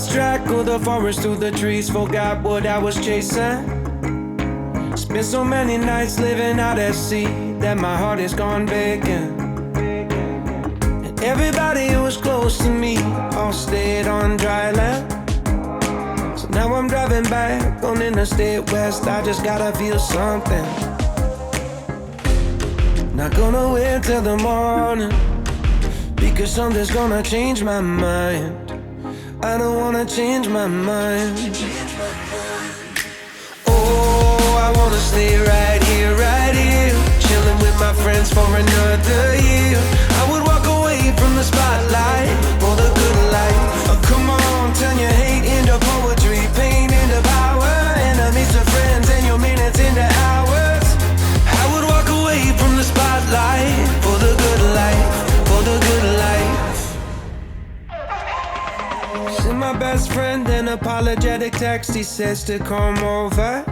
lost track of the forest through the trees, forgot what I was chasing. Spent so many nights living out at sea that my heart is gone vacant. And everybody who was close to me all stayed on dry land. So now I'm driving back on Interstate West, I just gotta feel something. Not gonna wait till the morning, because something's gonna change my mind. I don't wanna change my mind. Oh, I wanna stay right here, chilling with my friends for another year. I would walk away from the spotlight for the good life. Oh, come on, turn your hate into poetry, pain into power, enemies to friends and your minutes into hours. I would walk away from the spotlight for the good life, for the good life. Send my best friend an apologetic text, he says to come over.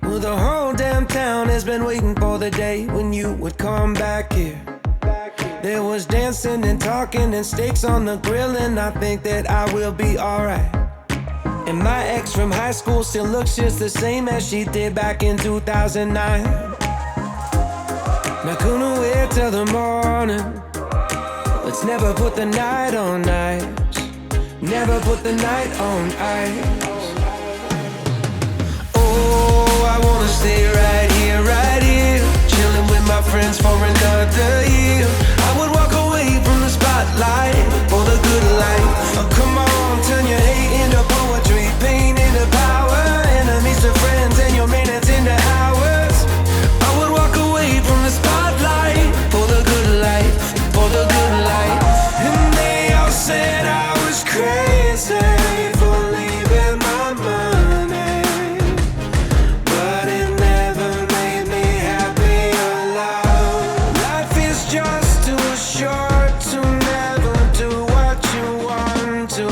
Well, the whole damn town has been waiting for the day when you would come back here. There was dancing and talking and steaks on the grill, and I think that I will be alright. And my ex from high school still looks just the same as she did back in 2009. Not gonna wait till the morning, let's never put the night on ice. Never put the night on ice. Oh, I wanna stay right here, chilling with my friends for another year. I would walk away from the spotlight for the good life. Oh, come on, turn your hate into poetry, pain into power, enemies to friends and your minutes into hours. I would walk away from the spotlight for the good life, for the good life. And they all said I was crazy for leaving my money, but it never made me happy or loud. Life is just too short to never do what you want to.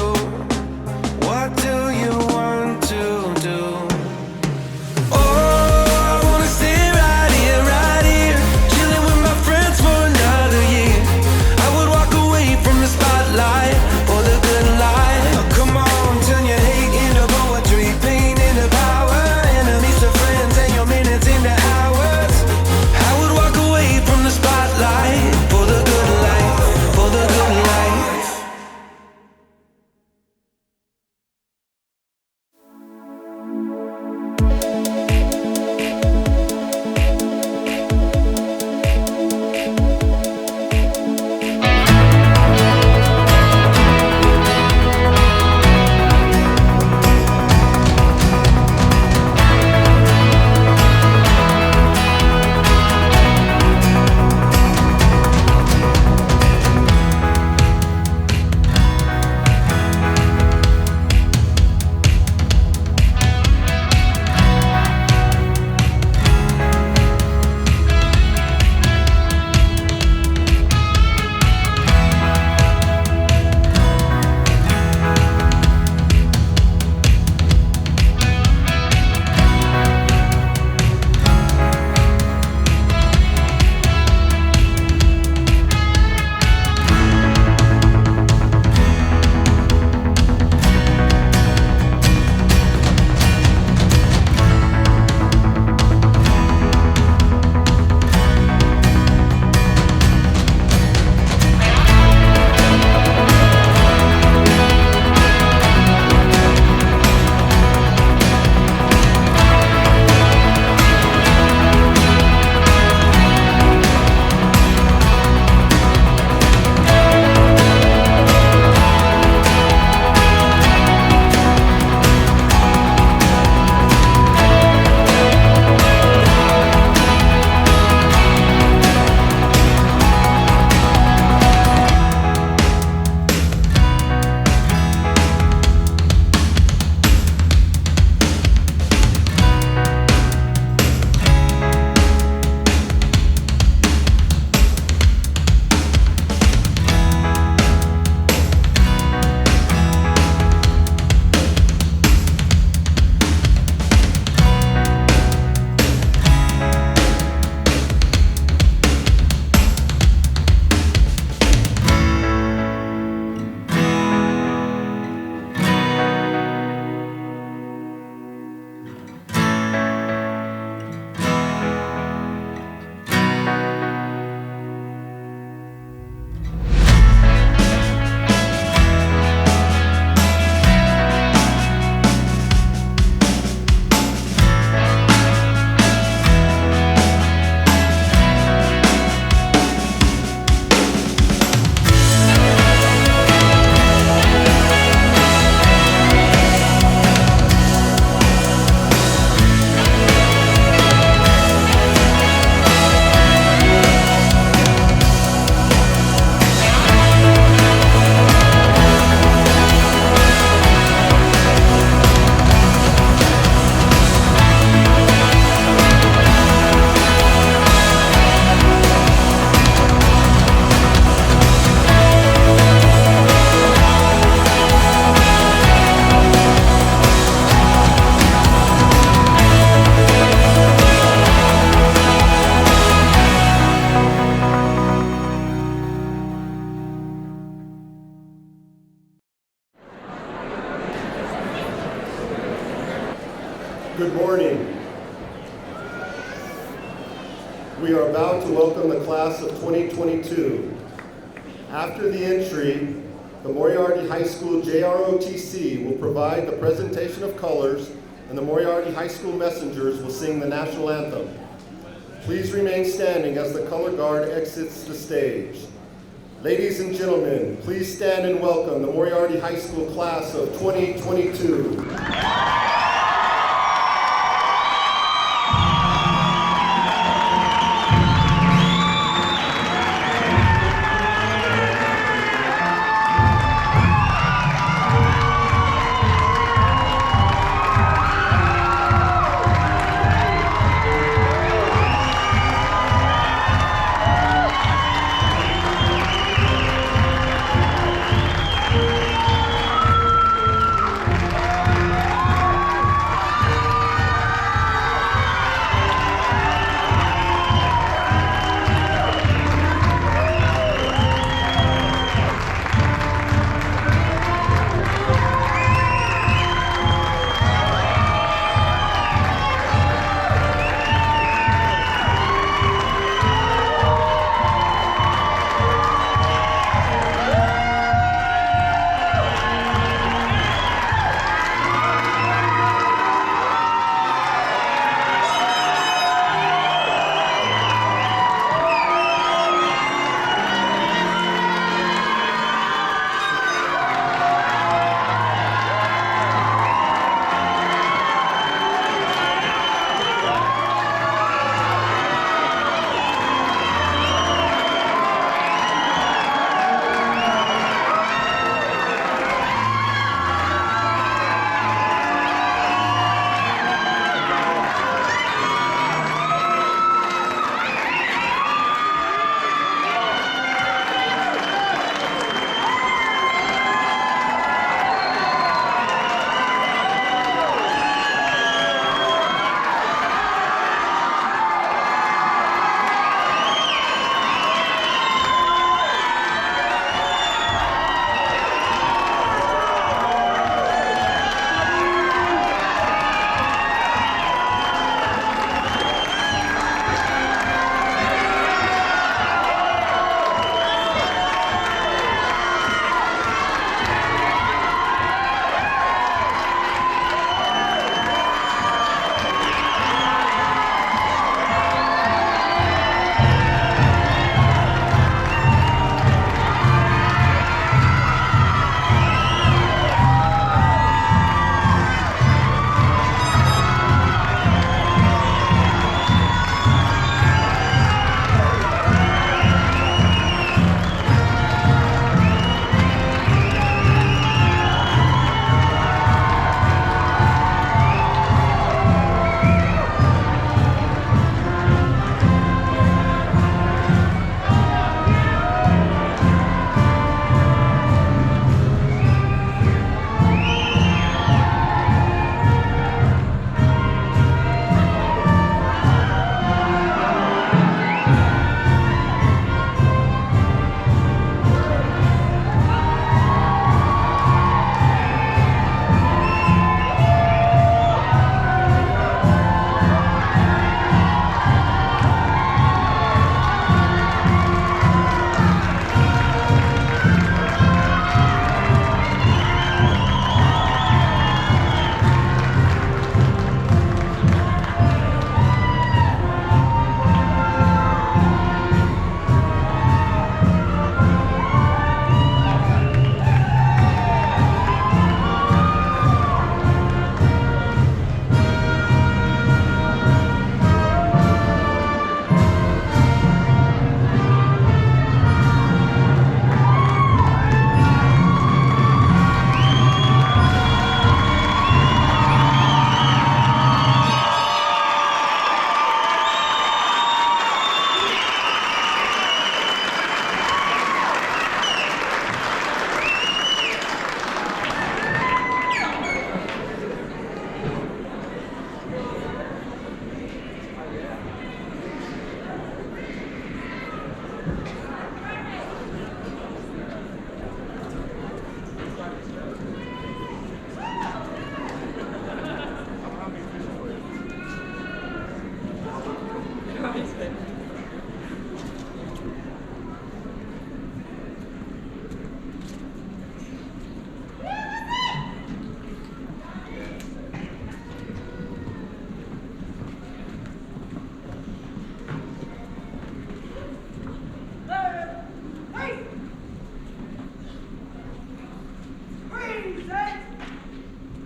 Good morning. We are about to welcome the class of 2022. After the entry, the Moriarty High School JROTC will provide the presentation of colors, and the Moriarty High School Messengers will sing the national anthem. Please remain standing as the color guard exits the stage. Ladies and gentlemen, please stand and welcome the Moriarty High School class of 2022.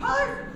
Colors!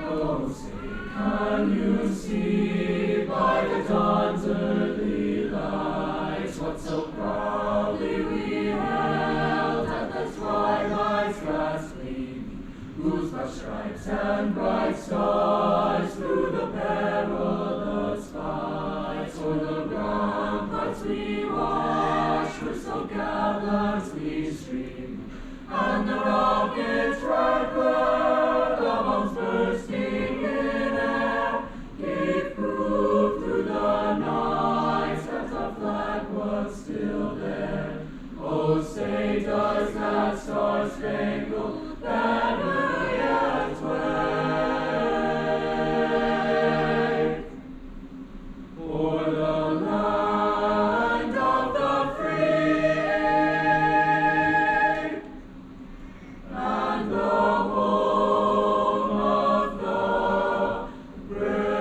Oh, say, can you see by the dawn's early lights what so proudly we held at the twilight's last gleaming, whose rough stripes and bright stars through the perilous fights o'er the ramparts we watched were so gallantly streaming, and the rocket's red glare, the bombs bursting in air, gave proof through the night that the flag was still there. Oh, say, does that star-spangled banner yet wave? For the land of the free and the home of the brave.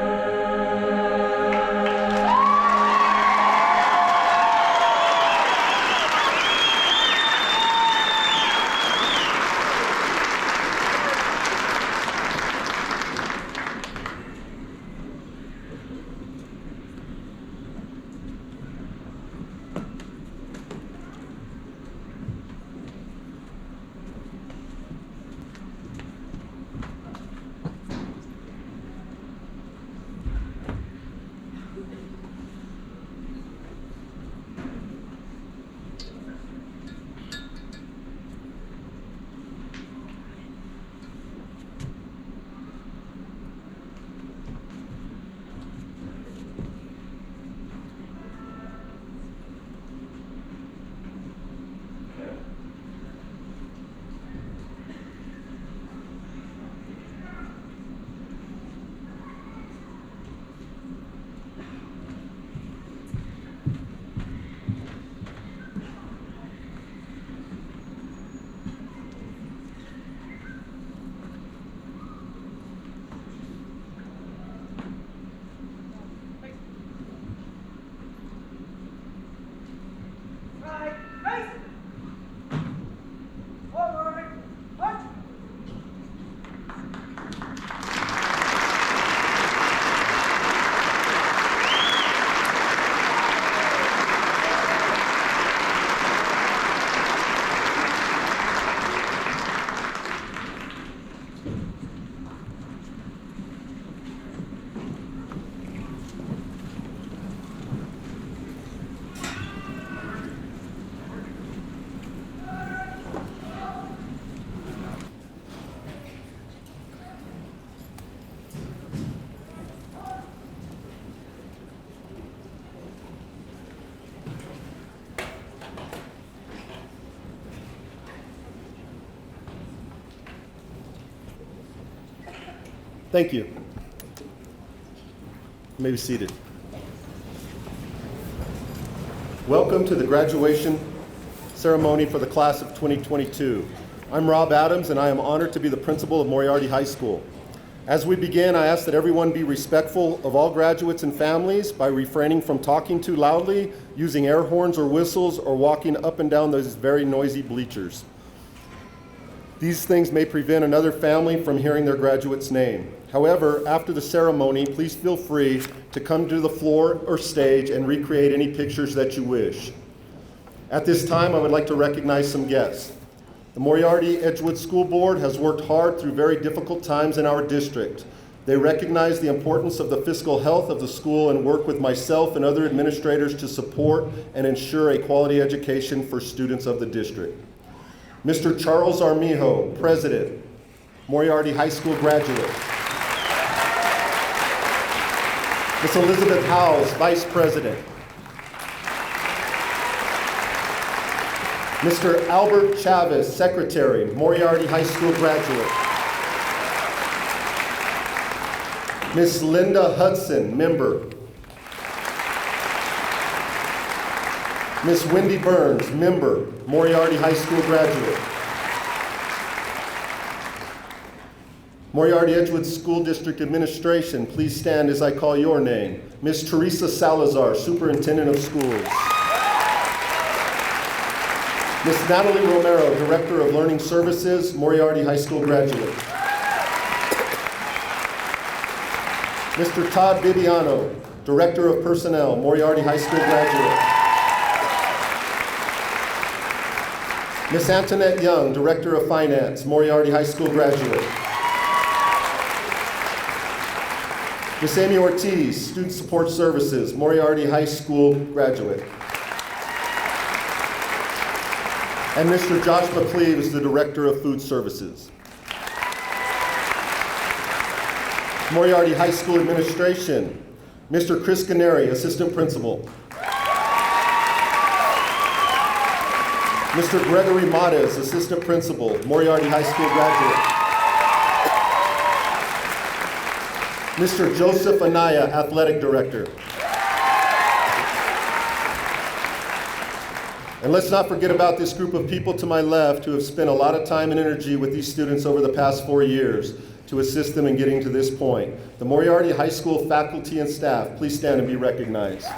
Right, race! Forward, march! Thank you. You may be seated. Welcome to the graduation ceremony for the class of 2022. I'm Rob Adams, and I am honored to be the principal of Moriarty High School. As we begin, I ask that everyone be respectful of all graduates and families by refraining from talking too loudly, using air horns or whistles, or walking up and down those very noisy bleachers. These things may prevent another family from hearing their graduate's name. However, after the ceremony, please feel free to come to the floor or stage and recreate any pictures that you wish. At this time, I would like to recognize some guests. The Moriarty-Edgewood School Board has worked hard through very difficult times in our district. They recognize the importance of the fiscal health of the school and work with myself and other administrators to support and ensure a quality education for students of the district. Mr. Charles Armijo, President, Moriarty High School graduate. Ms. Elizabeth Howes, Vice President. Mr. Albert Chavez, Secretary, Moriarty High School graduate. Ms. Linda Hudson, member. Miss Wendy Burns, member, Moriarty High School graduate. Moriarty-Edgewood School District Administration, please stand as I call your name. Miss Teresa Salazar, Superintendent of Schools. Miss Natalie Romero, Director of Learning Services, Moriarty High School graduate. Mr. Todd Bibiano, Director of Personnel, Moriarty High School graduate. Miss Antoinette Young, Director of Finance, Moriarty High School graduate. Miss Amy Ortiz, Student Support Services, Moriarty High School graduate. And Mr. Josh McCleve is the Director of Food Services. Moriarty High School Administration, Mr. Chris Canary, Assistant Principal. Mr. Gregory Mates, Assistant Principal, Moriarty High School graduate. Mr. Joseph Anaya, Athletic Director. And let's not forget about this group of people to my left who have spent a lot of time and energy with these students over the past 4 years to assist them in getting to this point. The Moriarty High School faculty and staff, please stand and be recognized.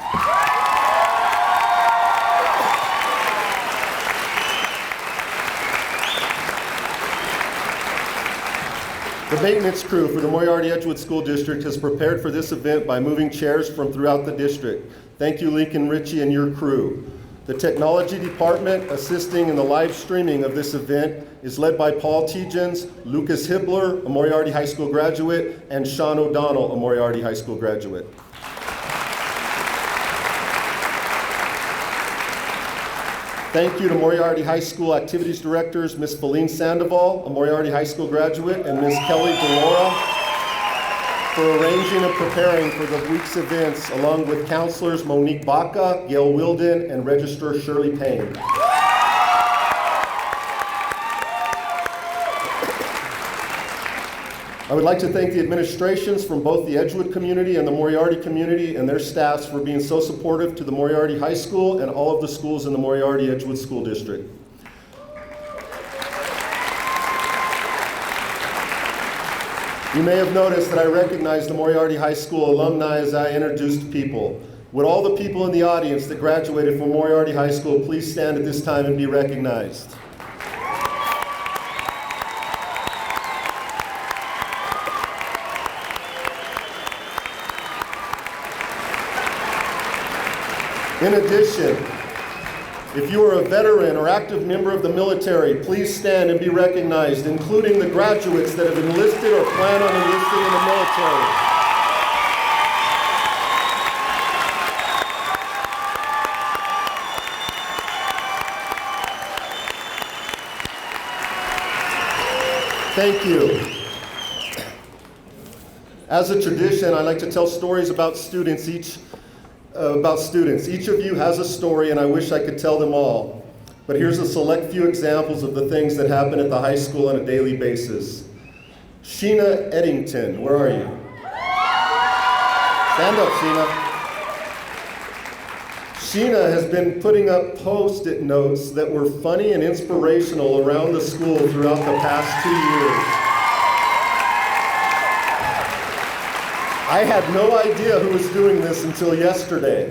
The maintenance crew for the Moriarty-Edgewood School District has prepared for this event by moving chairs from throughout the district. Thank you, Lincoln Ritchie and your crew. The technology department assisting in the live streaming of this event is led by Paul Tegens, Lucas Hibbler, a Moriarty High School graduate, and Sean O'Donnell, a Moriarty High School graduate. Thank you to Moriarty High School Activities Directors, Ms. Feline Sandoval, a Moriarty High School graduate, and Ms. Kelly DeLaura for arranging and preparing for the week's events, along with counselors Monique Baca, Gail Wilden, and Registrar Shirley Payne. I would like to thank the administrations from both the Edgewood community and the Moriarty community and their staffs for being so supportive to the Moriarty High School and all of the schools in the Moriarty-Edgewood School District. You may have noticed that I recognized the Moriarty High School alumni as I introduced people. Would all the people in the audience that graduated from Moriarty High School please stand at this time and be recognized? In addition, if you are a veteran or active member of the military, please stand and be recognized, including the graduates that have enlisted or plan on enlisting in the military. Thank you. As a tradition, I like to tell stories about students. Each of you has a story, and I wish I could tell them all. But here's a select few examples of the things that happen at the high school on a daily basis. Sheena Eddington, where are you? Stand up, Sheena. Sheena has been putting up Post-it notes that were funny and inspirational around the school throughout the past 2 years. I had no idea who was doing this until yesterday.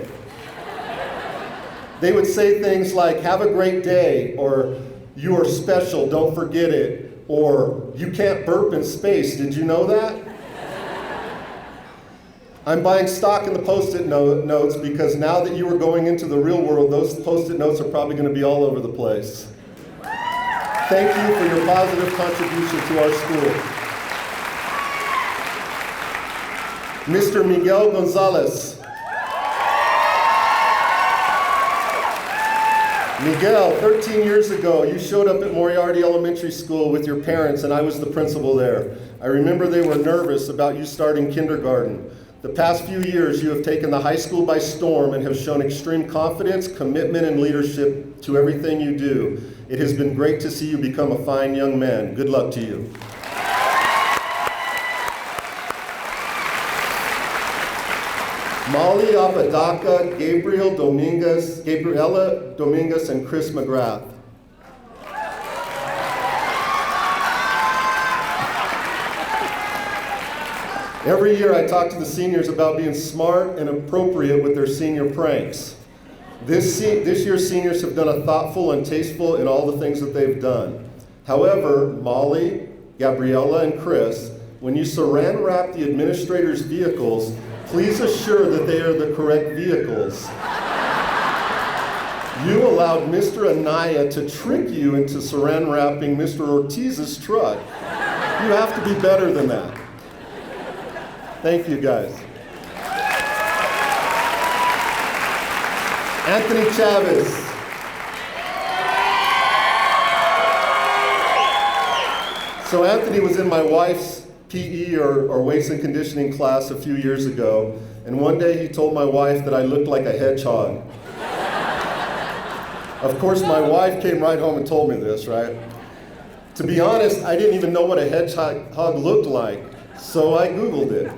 They would say things like, "Have a great day," or "You are special, don't forget it," or "You can't burp in space, did you know that?" I'm buying stock in the Post-it notes because now that you are going into the real world, those Post-it notes are probably going to be all over the place. Thank you for your positive contribution to our school. Mr. Miguel Gonzalez. Miguel, 13 years ago, you showed up at Moriarty Elementary School with your parents, and I was the principal there. I remember they were nervous about you starting kindergarten. The past few years, you have taken the high school by storm and have shown extreme confidence, commitment, and leadership to everything you do. It has been great to see you become a fine young man. Good luck to you. Molly Apodaca, Gabriela Dominguez, and Chris McGrath. Every year I talk to the seniors about being smart and appropriate with their senior pranks. This year's seniors have done a thoughtful and tasteful in all the things that they've done. However, Molly, Gabriella, and Chris, when you saran wrap the administrator's vehicles, please assure that they are the correct vehicles. You allowed Mr. Anaya to trick you into saran wrapping Mr. Ortiz's truck. You have to be better than that. Thank you, guys. Anthony Chavez. So Anthony was in my wife's PE or weights and conditioning class a few years ago, and one day he told my wife that I looked like a hedgehog. Of course, my wife came right home and told me this, right? To be honest, I didn't even know what a hedgehog looked like, so I Googled it.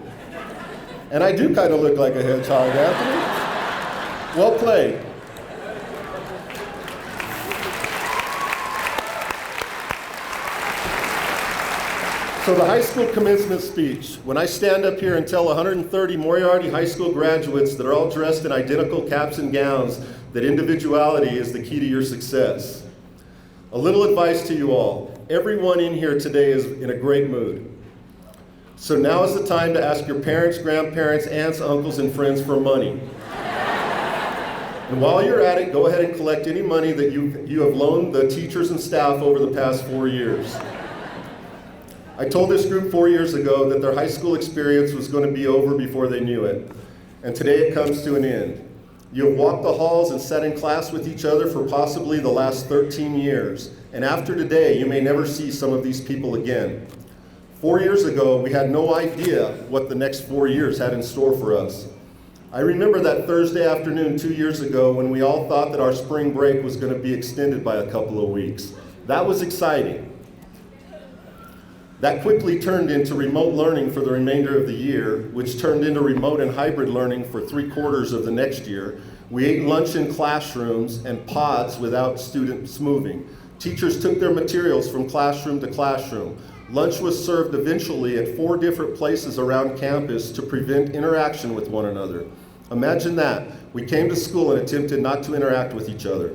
And I do kind of look like a hedgehog, Anthony. Well played. So the high school commencement speech. When I stand up here and tell 130 Moriarty High School graduates that are all dressed in identical caps and gowns that individuality is the key to your success. A little advice to you all. Everyone in here today is in a great mood. So now is the time to ask your parents, grandparents, aunts, uncles, and friends for money. And while you're at it, go ahead and collect any money that you have loaned the teachers and staff over the past 4 years. I told this group 4 years ago that their high school experience was going to be over before they knew it. And today it comes to an end. You have walked the halls and sat in class with each other for possibly the last 13 years. And after today, you may never see some of these people again. 4 years ago, we had no idea what the next 4 years had in store for us. I remember that Thursday afternoon 2 years ago when we all thought that our spring break was going to be extended by a couple of weeks. That was exciting. That quickly turned into remote learning for the remainder of the year, which turned into remote and hybrid learning for 3/4 of the next year. We ate lunch in classrooms and pods without students moving. Teachers took their materials from classroom to classroom. Lunch was served eventually at 4 different places around campus to prevent interaction with one another. Imagine that. We came to school and attempted not to interact with each other.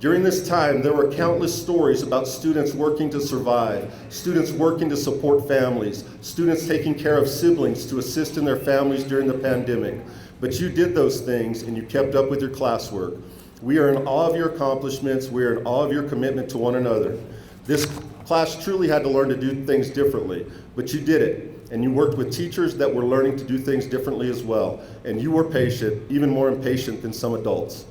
During this time, there were countless stories about students working to survive, students working to support families, students taking care of siblings to assist in their families during the pandemic. But you did those things and you kept up with your classwork. We are in awe of your accomplishments. We are in awe of your commitment to one another. This class truly had to learn to do things differently, but you did it. And you worked with teachers that were learning to do things differently as well. And you were patient, even more impatient than some adults.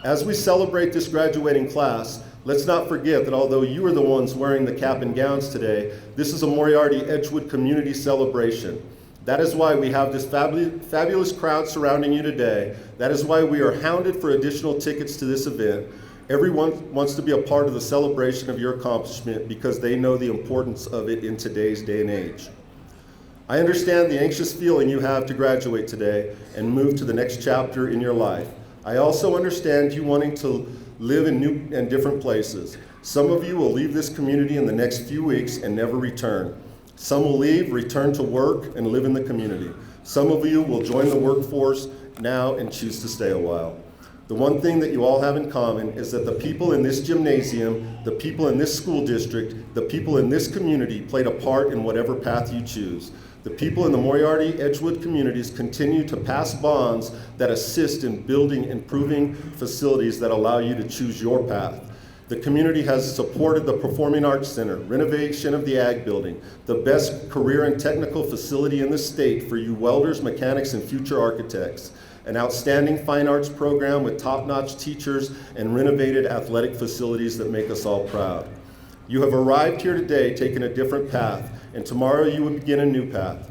As we celebrate this graduating class, let's not forget that although you are the ones wearing the cap and gowns today, this is a Moriarty-Edgewood community celebration. That is why we have this fabulous crowd surrounding you today. That is why we are hounded for additional tickets to this event. Everyone wants to be a part of the celebration of your accomplishment because they know the importance of it in today's day and age. I understand the anxious feeling you have to graduate today and move to the next chapter in your life. I also understand you wanting to live in new and different places. Some of you will leave this community in the next few weeks and never return. Some will leave, return to work, and live in the community. Some of you will join the workforce now and choose to stay a while. The one thing that you all have in common is that the people in this gymnasium, the people in this school district, the people in this community played a part in whatever path you choose. The people in the Moriarty-Edgewood communities continue to pass bonds that assist in building improving facilities that allow you to choose your path. The community has supported the Performing Arts Center, renovation of the Ag Building, the best career and technical facility in the state for you welders, mechanics, and future architects, an outstanding fine arts program with top-notch teachers, and renovated athletic facilities that make us all proud. You have arrived here today taking a different path, and tomorrow you will begin a new path.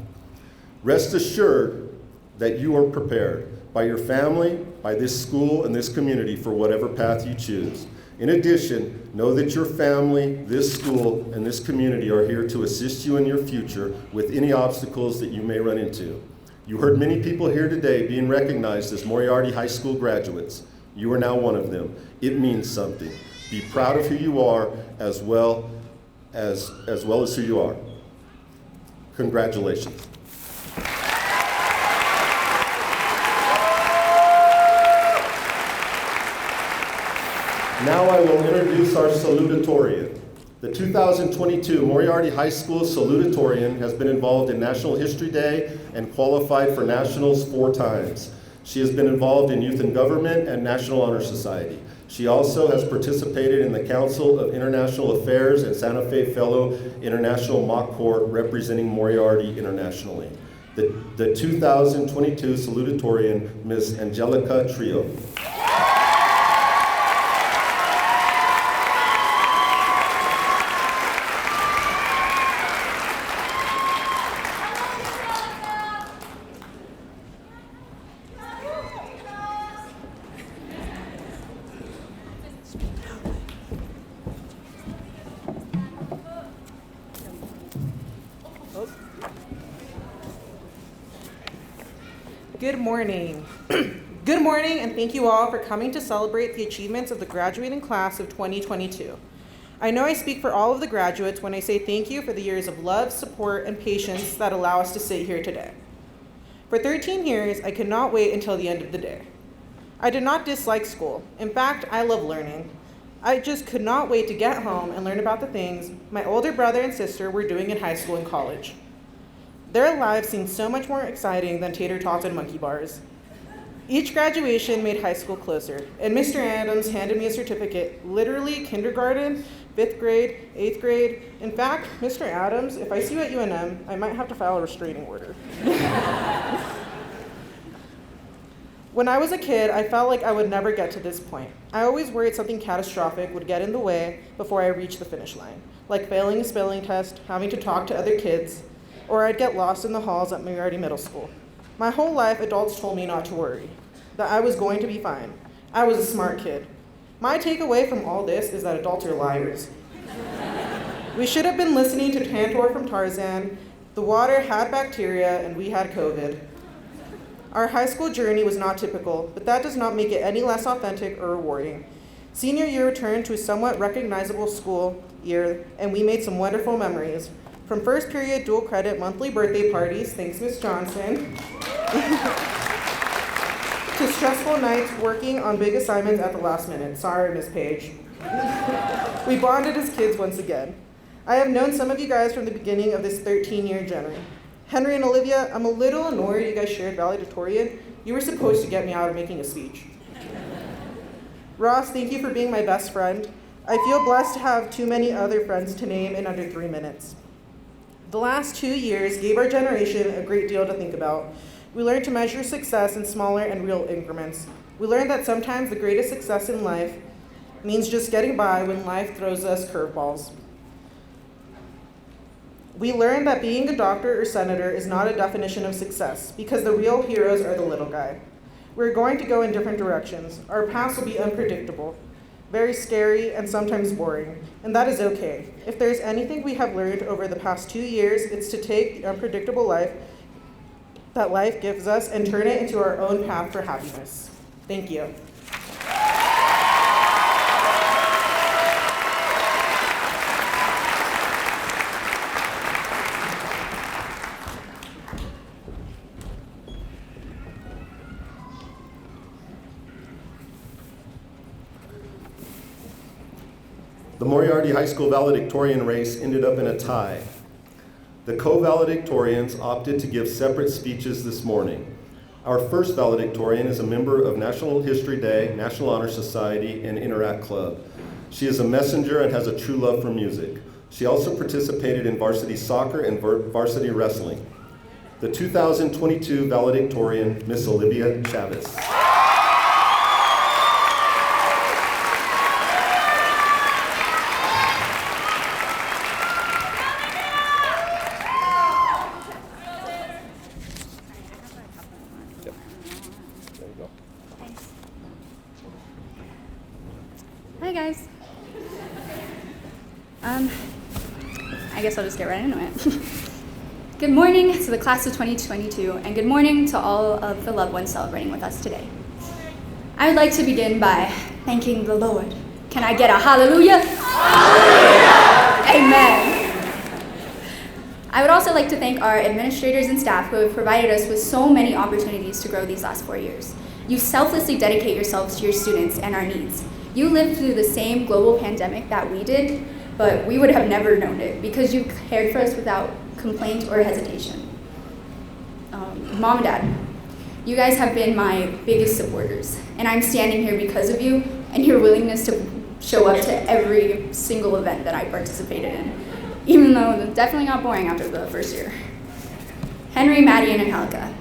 Rest assured that you are prepared by your family, by this school, and this community for whatever path you choose. In addition, know that your family, this school, and this community are here to assist you in your future with any obstacles that you may run into. You heard many people here today being recognized as Moriarty High School graduates. You are now one of them. It means something. Be proud of who you are as well as who you are. Congratulations. Now I will introduce our salutatorian. The 2022 Moriarty High School salutatorian has been involved in National History Day and qualified for nationals 4 times. She has been involved in Youth and Government and National Honor Society. She also has participated in the Council of International Affairs and Santa Fe Fellow International Mock Court representing Moriarty internationally. The 2022 salutatorian, Ms. Angelica Trio. Good morning. Good morning, and thank you all for coming to celebrate the achievements of the graduating class of 2022. I know I speak for all of the graduates when I say thank you for the years of love, support, and patience that allow us to sit here today. For 13 years, I could not wait until the end of the day. I did not dislike school. In fact, I love learning. I just could not wait to get home and learn about the things my older brother and sister were doing in high school and college. Their lives seemed so much more exciting than tater tots and monkey bars. Each graduation made high school closer, and Mr. Adams handed me a certificate, literally kindergarten, 5th grade, 8th grade. In fact, Mr. Adams, if I see you at UNM, I might have to file a restraining order. When I was a kid, I felt like I would never get to this point. I always worried something catastrophic would get in the way before I reached the finish line, like failing a spelling test, having to talk to other kids, or I'd get lost in the halls at Moriarty Middle School. My whole life, adults told me not to worry, that I was going to be fine. I was a smart kid. My takeaway from all this is that adults are liars. We should have been listening to Tantor from Tarzan. The water had bacteria and we had COVID. Our high school journey was not typical, but that does not make it any less authentic or rewarding. Senior year returned to a somewhat recognizable school year, and we made some wonderful memories. From first period dual credit monthly birthday parties, thanks Ms. Johnson, to stressful nights working on big assignments at the last minute. Sorry, Ms. Page. We bonded as kids once again. I have known some of you guys from the beginning of this 13-year journey. Henry and Olivia, I'm a little annoyed you guys shared valedictorian. You were supposed to get me out of making a speech. Ross, thank you for being my best friend. I feel blessed to have too many other friends to name in under 3 minutes. The last 2 years gave our generation a great deal to think about. We learned to measure success in smaller and real increments. We learned that sometimes the greatest success in life means just getting by when life throws us curveballs. We learned that being a doctor or senator is not a definition of success, because the real heroes are the little guy. We're going to go in different directions. Our paths will be unpredictable, very scary, and sometimes boring, and that is okay. If there's anything we have learned over the past 2 years, it's to take the unpredictable life that life gives us and turn it into our own path for happiness. Thank you. The Moriarty High School valedictorian race ended up in a tie. The co-valedictorians opted to give separate speeches this morning. Our first valedictorian is a member of National History Day, National Honor Society, and Interact Club. She is a messenger and has a true love for music. She also participated in varsity soccer and varsity wrestling. The 2022 valedictorian, Miss Olivia Chavez. Hi guys. I guess I'll just get right into it. Good morning to the class of 2022, and good morning to all of the loved ones celebrating with us today. I would like to begin by thanking the Lord. Can I get a hallelujah? Hallelujah! Amen. I would also like to thank our administrators and staff who have provided us with so many opportunities to grow these last 4 years. You selflessly dedicate yourselves to your students and our needs. You lived through the same global pandemic that we did, but we would have never known it because you cared for us without complaint or hesitation. Mom and Dad, you guys have been my biggest supporters, and I'm standing here because of you and your willingness to show up to every single event that I participated in, even though it definitely got boring after the first year. Henry, Maddie, and Angelica,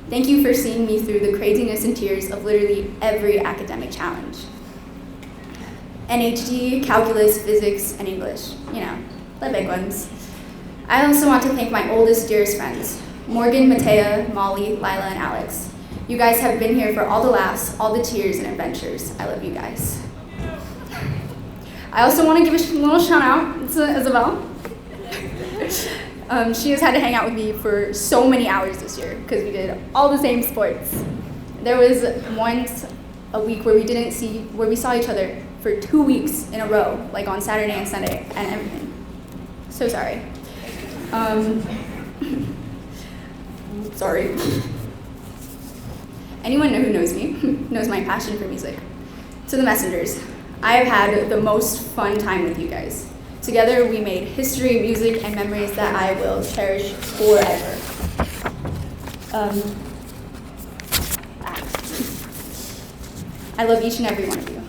thank you for seeing me through the craziness and tears of literally every academic challenge. NHD, calculus, physics, and English, the big ones. I also want to thank my oldest, dearest friends, Morgan, Matea, Molly, Lila, and Alex. You guys have been here for all the laughs, all the tears, and adventures. I love you guys. I also want to give a little shout out to Isabel. She has had to hang out with me for so many hours this year because we did all the same sports. There was once a week where we saw each other for 2 weeks in a row, like on Saturday and Sunday and everything. So sorry. Sorry. Anyone who knows me knows my passion for music. To the messengers, I have had the most fun time with you guys. Together we made history, music, and memories that I will cherish forever. I love each and every one of you.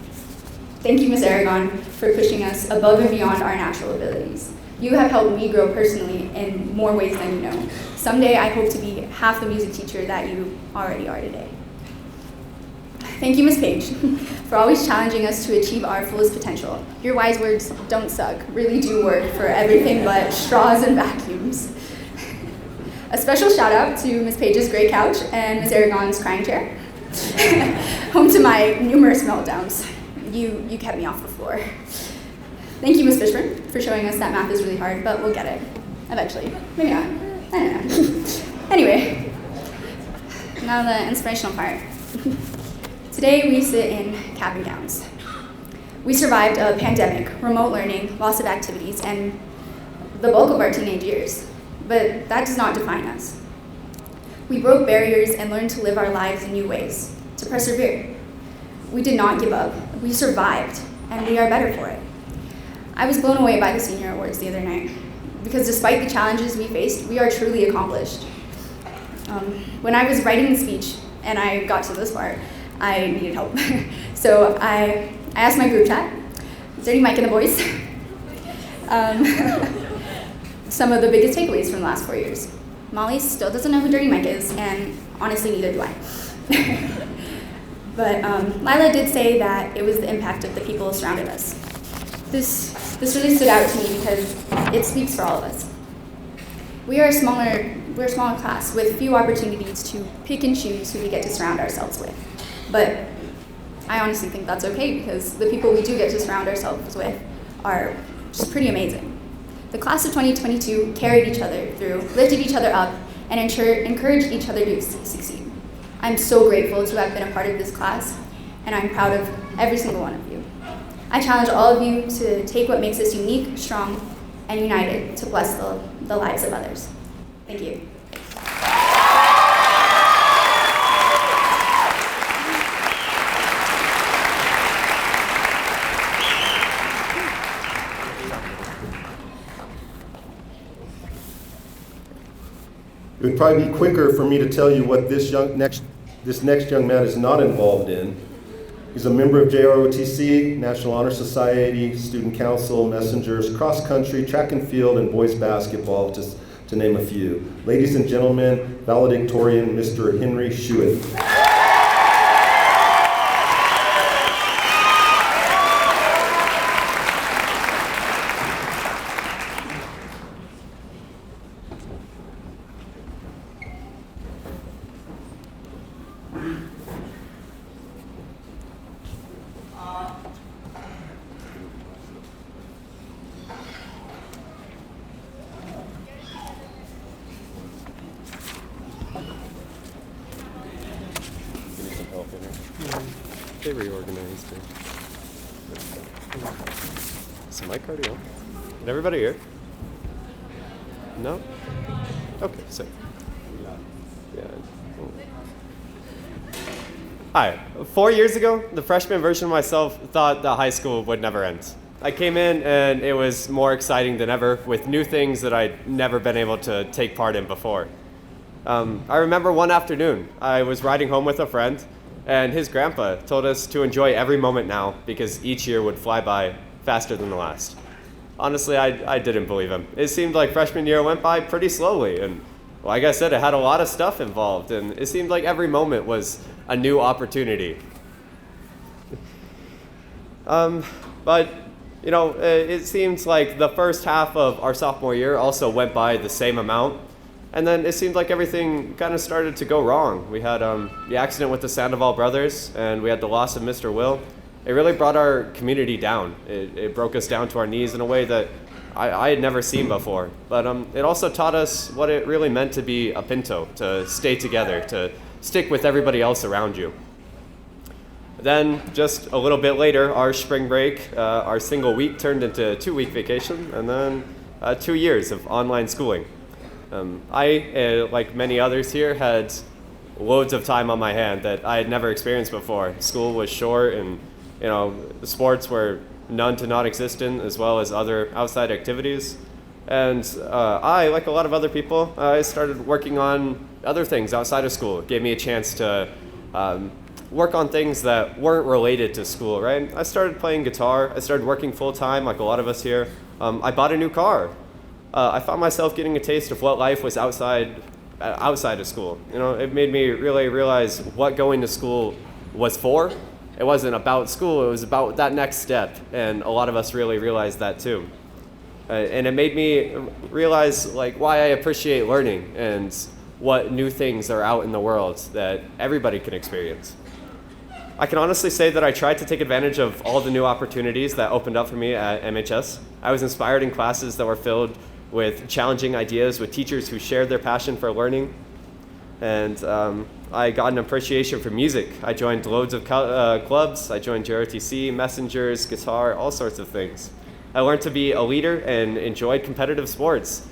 Thank you, Ms. Aragon, for pushing us above and beyond our natural abilities. You have helped me grow personally in more ways than you know. Someday I hope to be half the music teacher that you already are today. Thank you, Ms. Page, for always challenging us to achieve our fullest potential. Your wise words don't suck, really do work for everything but straws and vacuums. A special shout out to Ms. Page's great couch and Ms. Aragon's crying chair. Home to my numerous meltdowns. You kept me off the floor. Thank you, Ms. Fishburne, for showing us that math is really hard, but we'll get it eventually. Maybe not. I don't know. Anyway, now the inspirational part. Today we sit in cap and gowns. We survived a pandemic, remote learning, loss of activities, and the bulk of our teenage years, but that does not define us. We broke barriers and learned to live our lives in new ways, to persevere. We did not give up. We survived, and we are better for it. I was blown away by the senior awards the other night, because despite the challenges we faced, we are truly accomplished. When I was writing the speech, and I got to this part, I needed help. So I asked my group chat, Dirty Mike and the boys, some of the biggest takeaways from the last 4 years. Molly still doesn't know who Dirty Mike is, and honestly, neither do I. But Lila did say that it was the impact of the people who surrounded us. This really stood out to me because it speaks for all of us. We're a smaller class with few opportunities to pick and choose who we get to surround ourselves with. But I honestly think that's okay because the people we do get to surround ourselves with are just pretty amazing. The class of 2022 carried each other through, lifted each other up, and encouraged each other to succeed. I'm so grateful to have been a part of this class, and I'm proud of every single one of you. I challenge all of you to take what makes us unique, strong, and united to bless the lives of others. Thank you. It would probably be quicker for me to tell you what this next young man is not involved in. He's a member of JROTC, National Honor Society, Student Council, Messengers, cross country, track and field, and boys basketball, just to name a few. Ladies and gentlemen, valedictorian Mr. Henry Schuett. they reorganized it. Is the mic already on? Did everybody hear? No? Okay, so. Yeah. Hi. 4 years ago, the freshman version of myself thought that high school would never end. I came in and it was more exciting than ever with new things that I'd never been able to take part in before. I remember one afternoon, I was riding home with a friend and his grandpa told us to enjoy every moment now because each year would fly by faster than the last. Honestly, I didn't believe him. It seemed like freshman year went by pretty slowly, and like I said, it had a lot of stuff involved, and it seemed like every moment was a new opportunity. But, you know, it seems like the first half of our sophomore year also went by the same amount, and then it seemed like everything kind of started to go wrong. We had the accident with the Sandoval brothers, and we had the loss of Mr. Will. It really brought our community down. It broke us down to our knees in a way that I had never seen before. But it also taught us what it really meant to be a Pinto, to stay together, to stick with everybody else around you. Then, just a little bit later, our spring break, our single week turned into a 2-week vacation, and then 2 years of online schooling. I, like many others here, had loads of time on my hand that I had never experienced before. School was short, and you know, sports were none to non-existent, as well as other outside activities. And I, like a lot of other people, I started working on other things outside of school. It gave me a chance to work on things that weren't related to school, right? I started playing guitar. I started working full-time, like a lot of us here. I bought a new car. I found myself getting a taste of what life was outside of school. You know, it made me really realize what going to school was for. It wasn't about school, it was about that next step, and a lot of us really realized that too. And it made me realize like why I appreciate learning and what new things are out in the world that everybody can experience. I can honestly say that I tried to take advantage of all the new opportunities that opened up for me at MHS. I was inspired in classes that were filled with challenging ideas, with teachers who shared their passion for learning. And I got an appreciation for music. I joined loads of clubs. I joined JROTC, messengers, guitar, all sorts of things. I learned to be a leader and enjoyed competitive sports.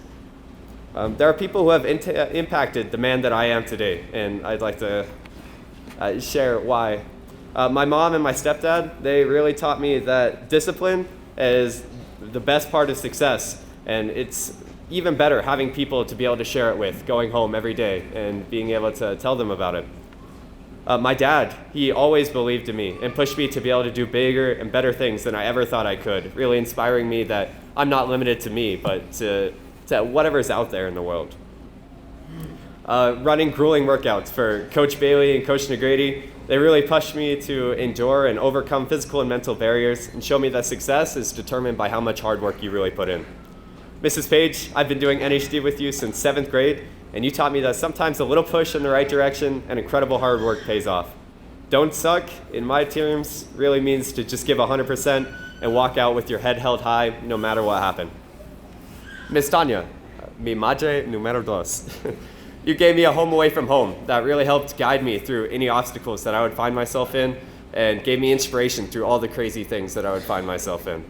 There are people who have impacted the man that I am today, and I'd like to share why. My mom and my stepdad, they really taught me that discipline is the best part of success, and it's even better having people to be able to share it with, going home every day and being able to tell them about it. My dad, he always believed in me and pushed me to be able to do bigger and better things than I ever thought I could, really inspiring me that I'm not limited to me, but to whatever's out there in the world. Running grueling workouts for Coach Bailey and Coach Negrady, they really pushed me to endure and overcome physical and mental barriers and show me that success is determined by how much hard work you really put in. Mrs. Page, I've been doing NHD with you since 7th grade, and you taught me that sometimes a little push in the right direction and incredible hard work pays off. Don't suck, in my terms, really means to just give 100% and walk out with your head held high no matter what happened. Miss Tanya, mi madre numero dos. You gave me a home away from home that really helped guide me through any obstacles that I would find myself in and gave me inspiration through all the crazy things that I would find myself in.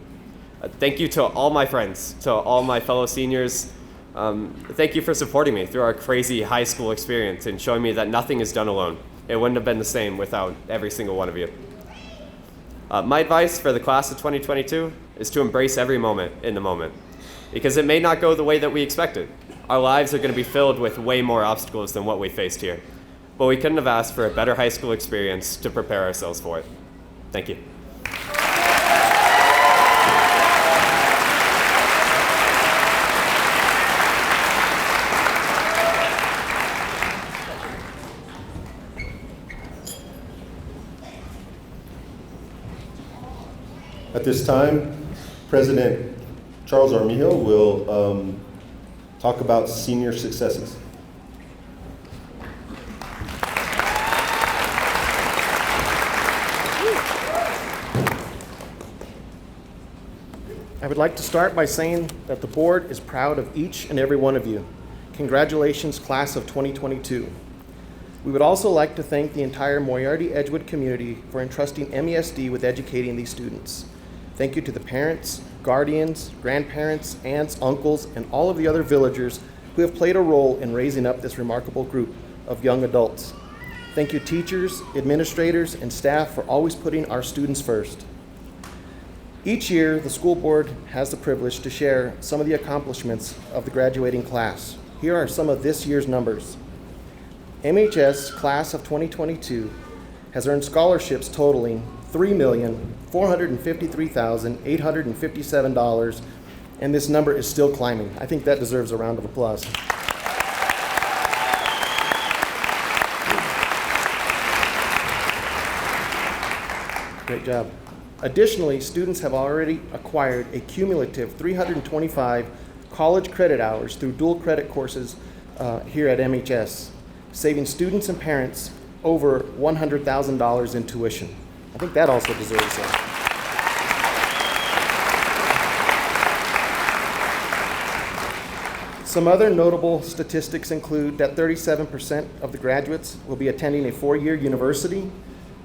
Thank you to all my friends, to all my fellow seniors. Thank you for supporting me through our crazy high school experience and showing me that nothing is done alone. It wouldn't have been the same without every single one of you. My advice for the class of 2022 is to embrace every moment in the moment, because it may not go the way that we expected. Our lives are going to be filled with way more obstacles than what we faced here, but we couldn't have asked for a better high school experience to prepare ourselves for it. Thank you. At this time, President Charles Armijo will talk about senior successes. I would like to start by saying that the board is proud of each and every one of you. Congratulations, class of 2022. We would also like to thank the entire Moriarty-Edgewood community for entrusting MESD with educating these students. Thank you to the parents, guardians, grandparents, aunts, uncles, and all of the other villagers who have played a role in raising up this remarkable group of young adults. Thank you teachers, administrators, and staff for always putting our students first. Each year, the school board has the privilege to share some of the accomplishments of the graduating class. Here are some of this year's numbers. MHS class of 2022 has earned scholarships totaling $3,453,857, and this number is still climbing. I think that deserves a round of applause. Great job. Additionally, students have already acquired a cumulative 325 college credit hours through dual credit courses here at MHS, saving students and parents over $100,000 in tuition. I think that also deserves a. Some other notable statistics include that 37% of the graduates will be attending a 4-year university,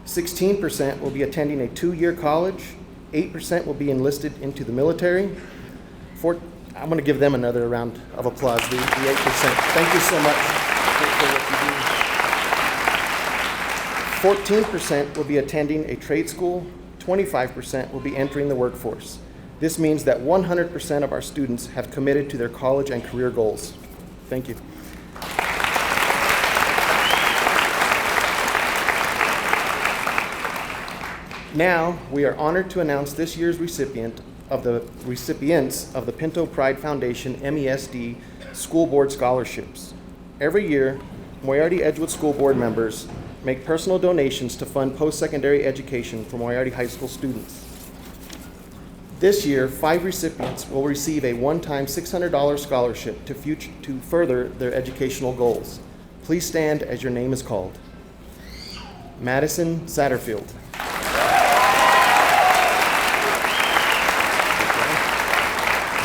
16% will be attending a 2-year college, 8% will be enlisted into the military. I'm going to give them another round of applause, the 8%. Thank you so much for what you do. 14% will be attending a trade school, 25% will be entering the workforce. This means that 100% of our students have committed to their college and career goals. Thank you. Now, we are honored to announce this year's recipients of the Pinto Pride Foundation MESD School Board Scholarships. Every year, Moriarty-Edgewood School Board members make personal donations to fund post-secondary education for Moriarty High School students. This year, 5 recipients will receive a one-time $600 scholarship to further their educational goals. Please stand as your name is called. Madison Satterfield.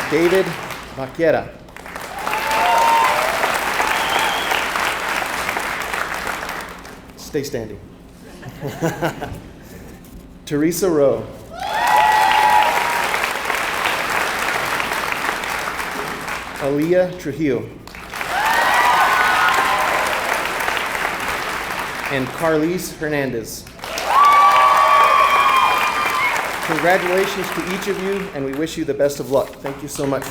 David Vaquera. Stay standing. Teresa Rowe. Aaliyah Trujillo. And Carlise Hernandez. Congratulations to each of you, and we wish you the best of luck. Thank you so much.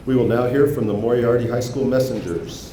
We will now hear from the Moriarty High School messengers.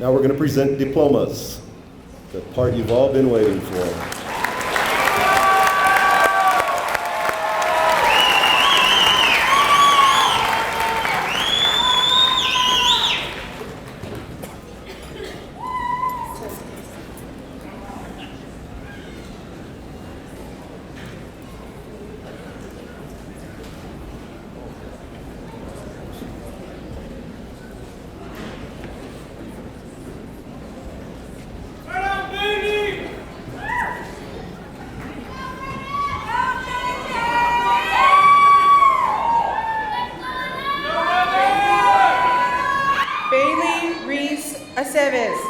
Now we're going to present diplomas, the part you've all been waiting for. Bailey Reese Aceves.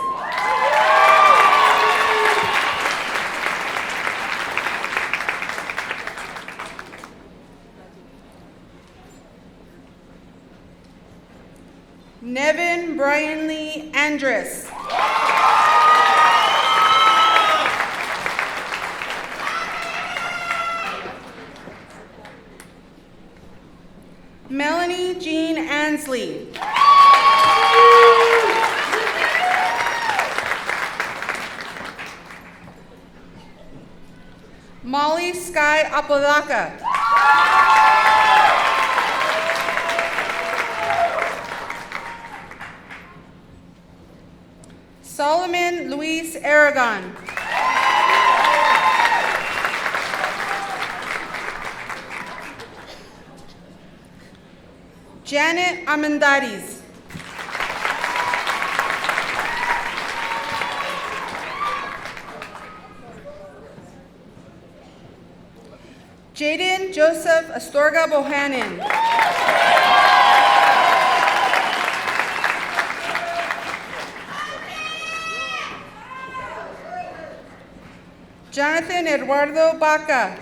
Nevin Brian Lee Andress. Melanie Jean Ansley. Molly Sky Apodaca. Solomon Luis Aragon. Janet Armendariz. Jaden Joseph Astorga Bohannon. Jonathan Eduardo Baca.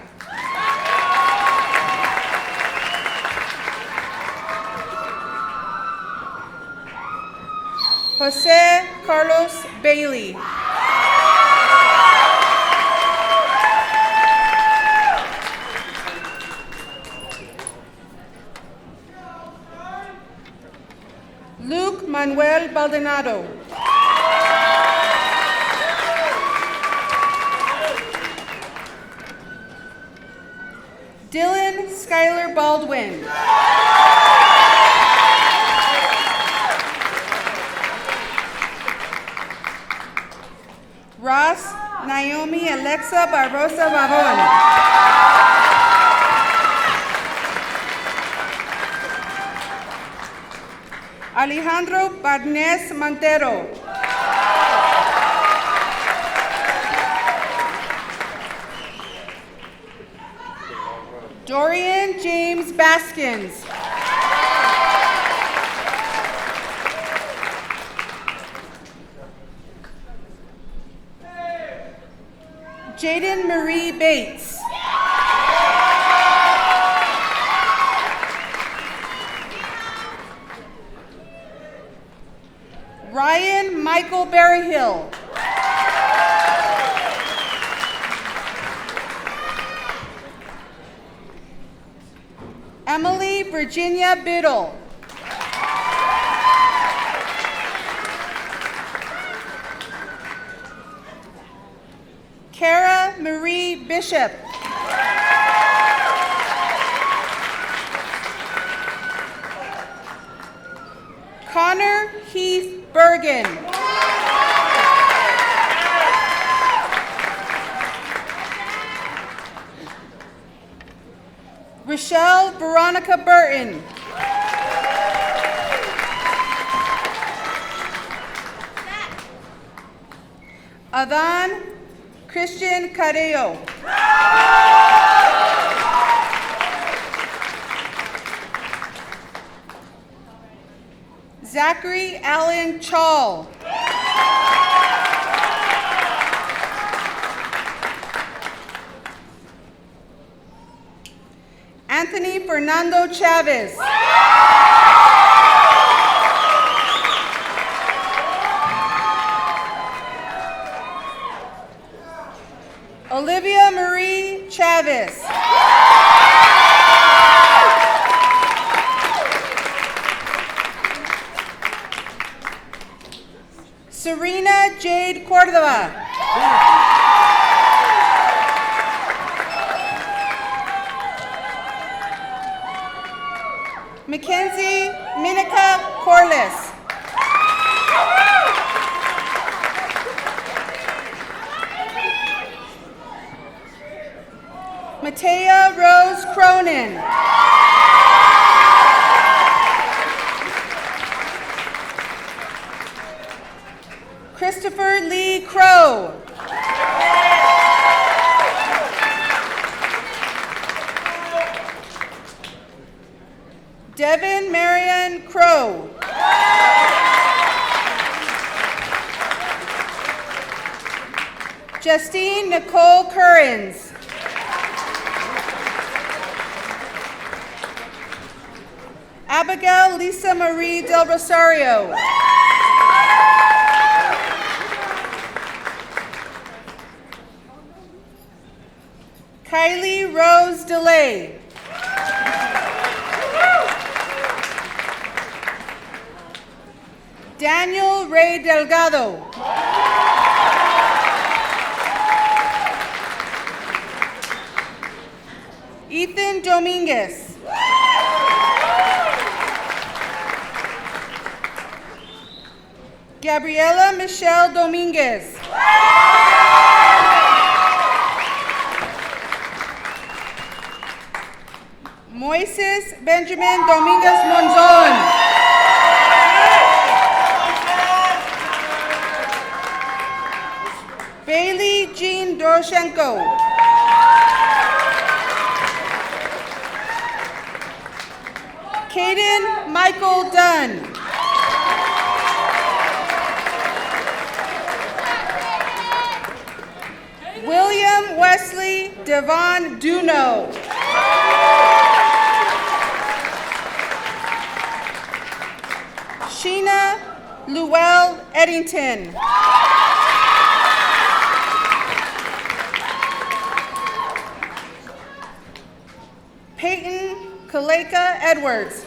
Jose Carlos Bailey. Luke Manuel Baldonado. Dylan Skylar Baldwin. Ross Naomi Alexa Barbosa Babon. Alejandro Barnes Montero. Dorian James Baskins. Jaden Marie Bates. Ryan Michael Berryhill. Emily Virginia Biddle. Kara Marie Bishop. Connor Heath Bergen. Rochelle Veronica Burton. Adan Christian Carrillo. Zachary Allen Chall. Anthony Fernando Chavez. Olivia Marie Chavez. Serena Jade Cordova. Mackenzie Minica Corliss. Matea Rose Cronin. Christopher Lee Crow. Devin Marion Crow. Justine Nicole Currens. Abigail Lisa Marie Del Rosario. Kylie Rose DeLay. Daniel Ray Delgado. Ethan Dominguez. Gabriela Michelle Dominguez. Moises Benjamin Dominguez Monzon. Bailey Jean Doroshenko. Caden Michael Dunn. William Wesley Devon Duno. Sheena Luell Eddington. Peyton Kaleka Edwards.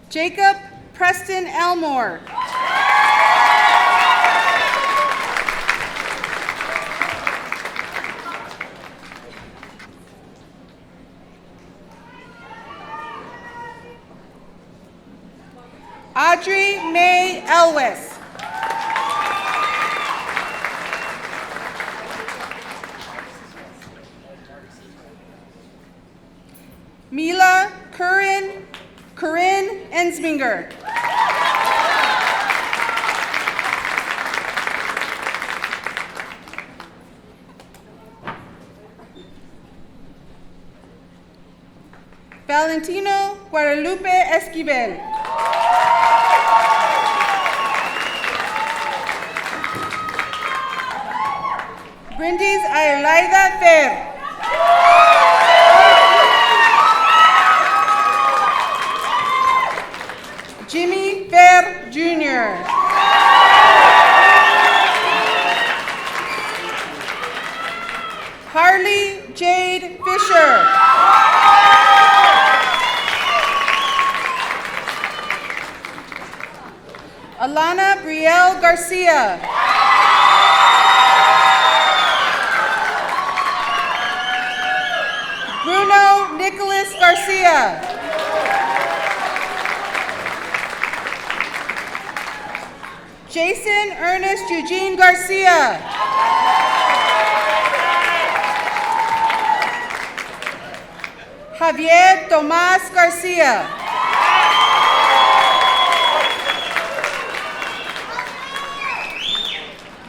Jacob Preston Elmore. Audrey May Elwes. Mila Corinne Ensminger. Valentino Guadalupe Esquivel. Brindis Ayalaida Fer. Jimmy Fair Jr. Harley Jade Fisher. Alana Brielle Garcia. Bruno Nicholas Garcia. Jason Ernest Eugene Garcia. Javier Tomas Garcia.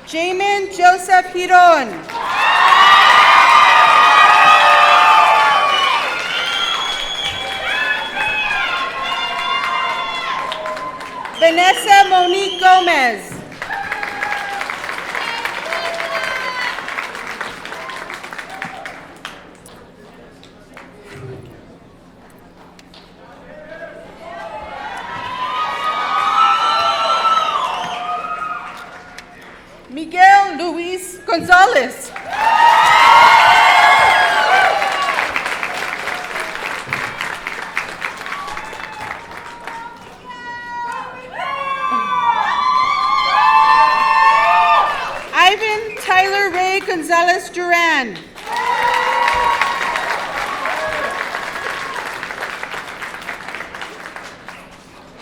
Jamin Joseph Hiron. Vanessa Monique Gomez. Miguel Luis Gonzalez. Chen.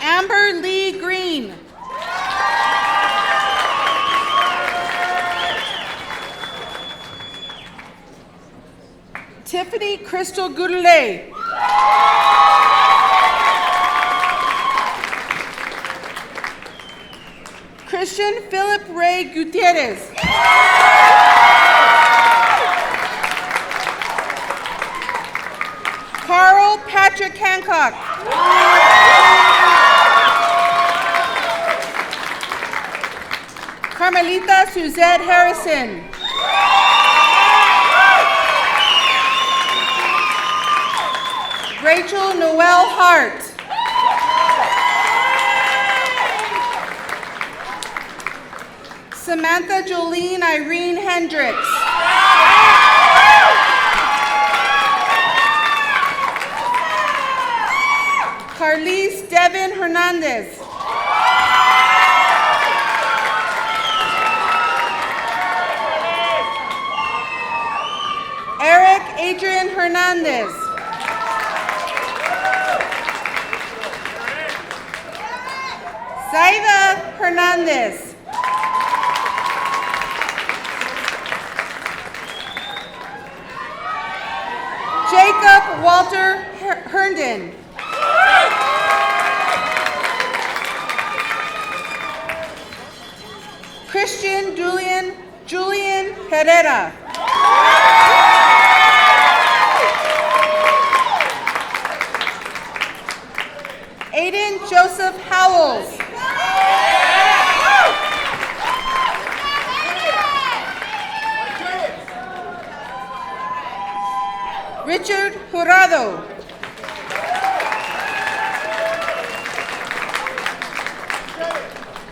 Amber Lee Green. Tiffany Crystal Goudelet. Christian Philip Ray Gutierrez. Carl Patrick Hancock. Carmelita Suzette Harrison. Rachel Noel Hart. Samantha Jolene Irene Hendricks. Carlise Devin Hernandez. Eric Adrian Hernandez. Zaida Hernandez. Jacob Walter Herndon. Christian Julian Herrera. Aiden Joseph Howells. Richard Jurado.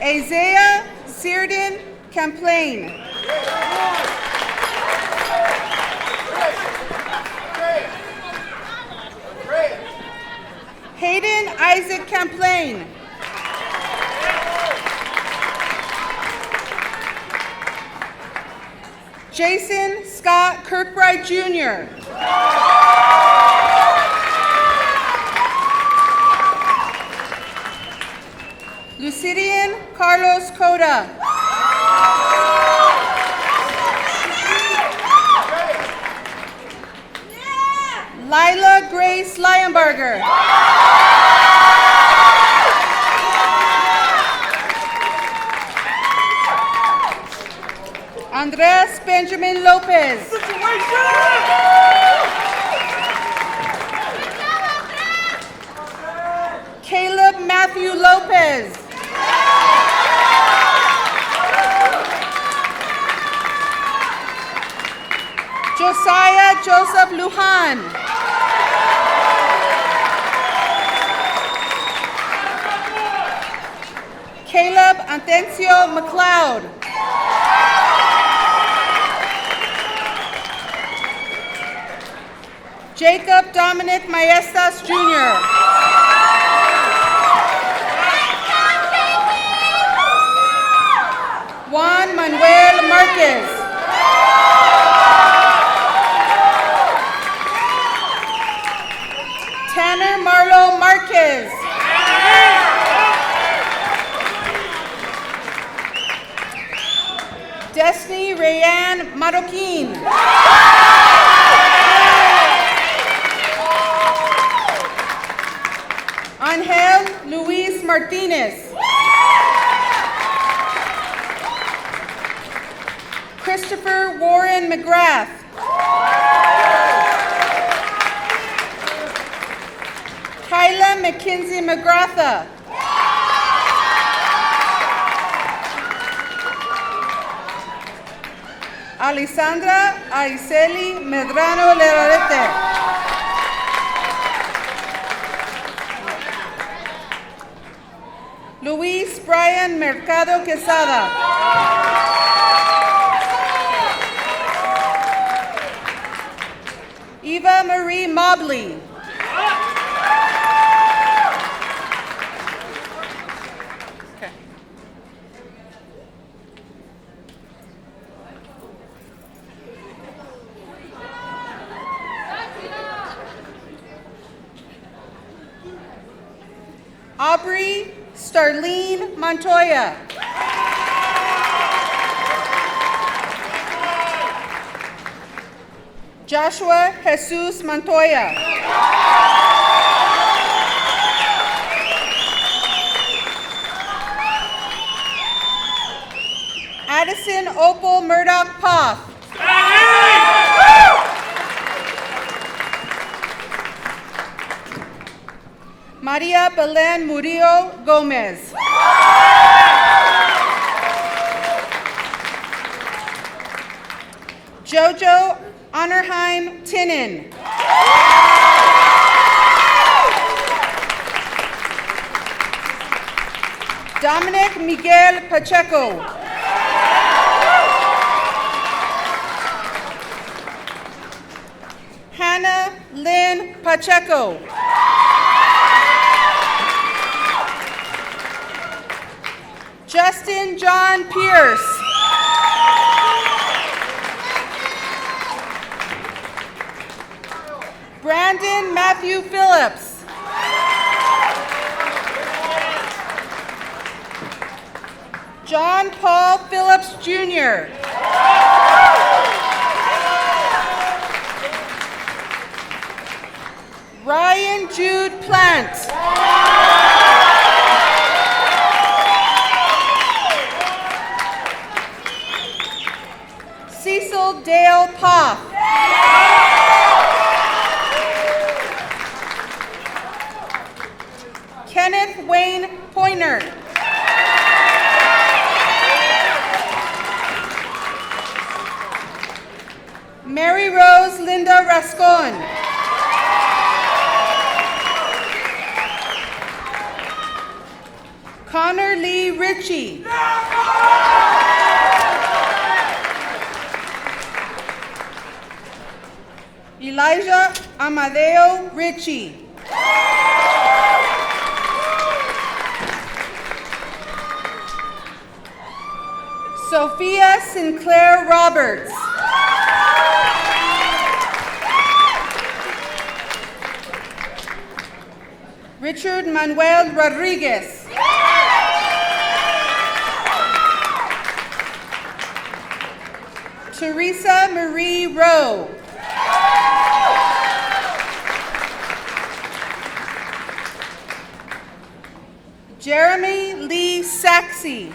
Isaiah Seardon Camplain. Hayden Isaac Camplain. Jason Scott Kirkbride Jr. Lucidian Carlos Coda. Lila Grace Leyenberger. Andres Benjamin Lopez. Caleb Matthew Lopez. Josiah Joseph Lujan. Caleb Antencio McLeod. Jacob Dominic Maestas Jr. Juan Manuel Marquez. Tanner Marlo Marquez. Destiny Rayanne Marroquin. Angel Luis Martinez. Christopher Warren McGrath. Kyla McKinsey McGratha. Alessandra Araceli Medrano Lerarete. Luis Brian Mercado Quesada. Eva Marie Mobley. Okay. Aubrey Starlene Montoya. Joshua Jesus Montoya. Addison Opal Murdoch Poff. Maria Belen Murillo Gomez. Jojo Honorheim Tinnen. Dominic Miguel Pacheco. Hannah Lynn Pacheco. Justin John Pierce. Brandon Matthew Phillips. John Paul Phillips Jr. Ryan Jude Plant. Cecil Dale Poff. Kenneth Wayne Pointer. Mary Rose Linda Rascon. Connor Lee Ritchie. Elijah Amadeo Ritchie. Sophia Sinclair Roberts. Richard Manuel Rodriguez. Teresa Marie Rowe. Jeremy Lee Saxey.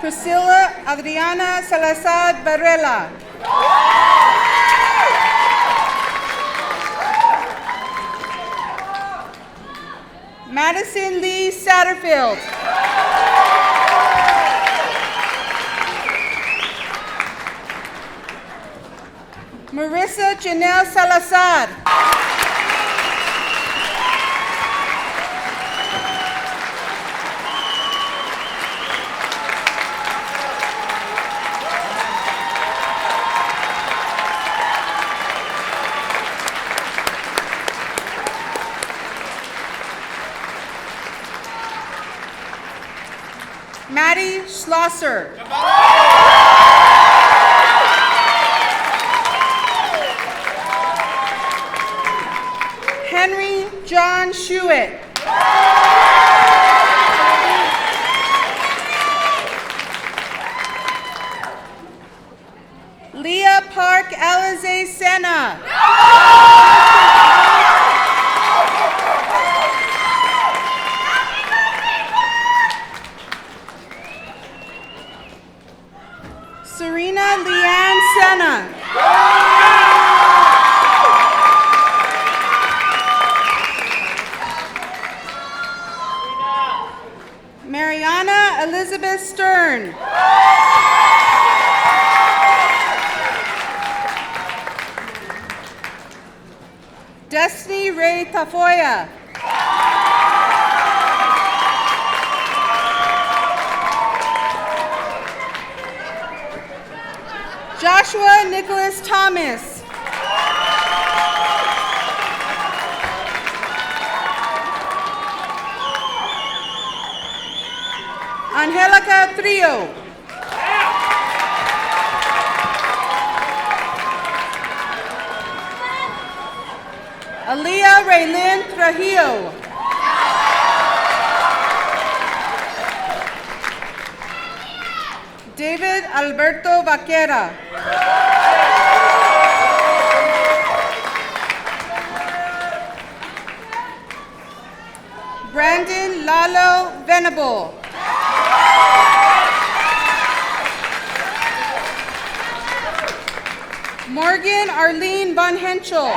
Priscilla Adriana Salazar Varela. Madison Lee Satterfield. Marissa Janelle Salazar. Maddie Schlosser. Henry John Shuitt. Leah Park Alize Sena. Serena Leanne Sena. Mariana Elizabeth Stern. Destiny Ray Tafoya. Joshua Nicholas Thomas. Angelica Trio. Aaliyah Raylin Trujillo. David Alberto Vaquera. Brandon Lalo Venable. Morgan Arlene Von Henschel.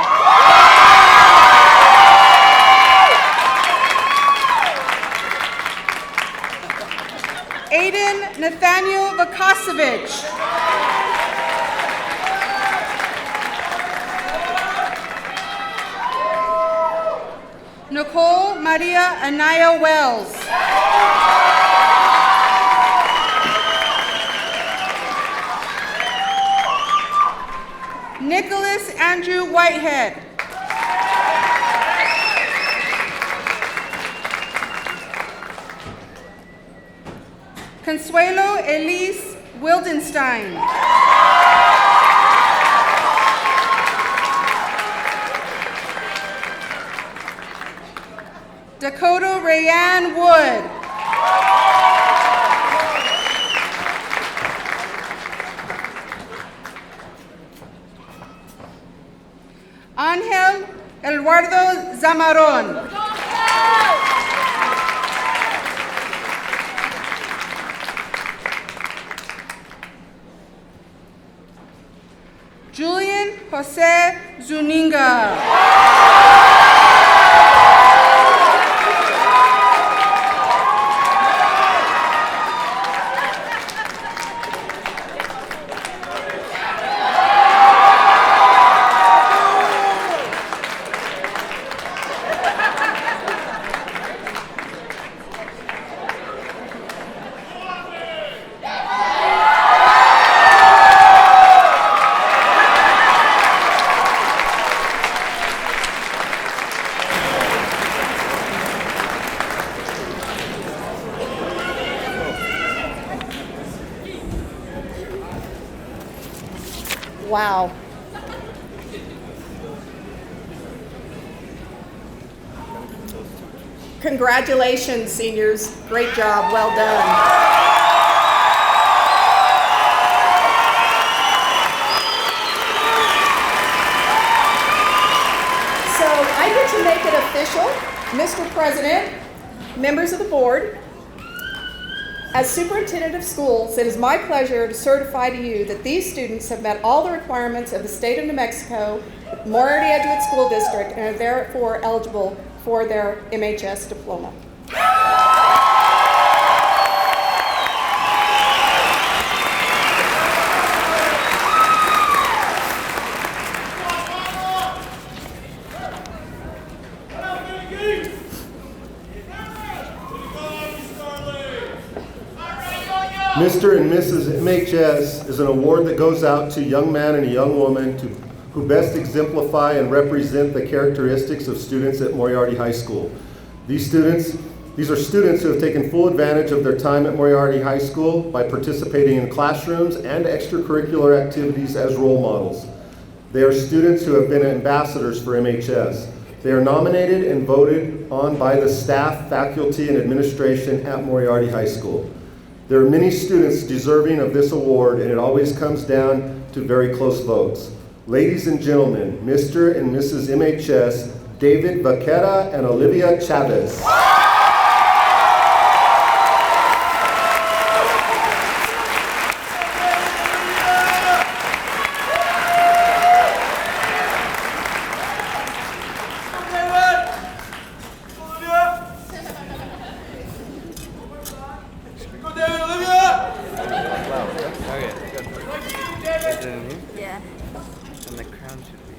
Aiden Nathaniel Vakasevich. Nicole Maria Anaya Wells. Nicholas Andrew Whitehead. Consuelo Elise Wildenstein. Dakota Rayanne Wood. Ángel Eduardo Zamarón. Julian Jose Zuniga. Wow. Congratulations, seniors. Great job. Well done. So I get to make it official. Mr. President, members of the board, as superintendent of schools, it is my pleasure to certify to you that these students have met all the requirements of the state of New Mexico, Moriarty-Edgewood School District, and are therefore eligible for their MHS diploma. Mr. and Mrs. MHS is an award that goes out to a young man and a young woman who best exemplify and represent the characteristics of students at Moriarty High School. These are students who have taken full advantage of their time at Moriarty High School by participating in classrooms and extracurricular activities as role models. They are students who have been ambassadors for MHS. They are nominated and voted on by the staff, faculty, and administration at Moriarty High School. There are many students deserving of this award, and it always comes down to very close votes. Ladies and gentlemen, Mr. and Mrs. MHS, David Vaquera and Olivia Chavez. Yeah. And the crown should be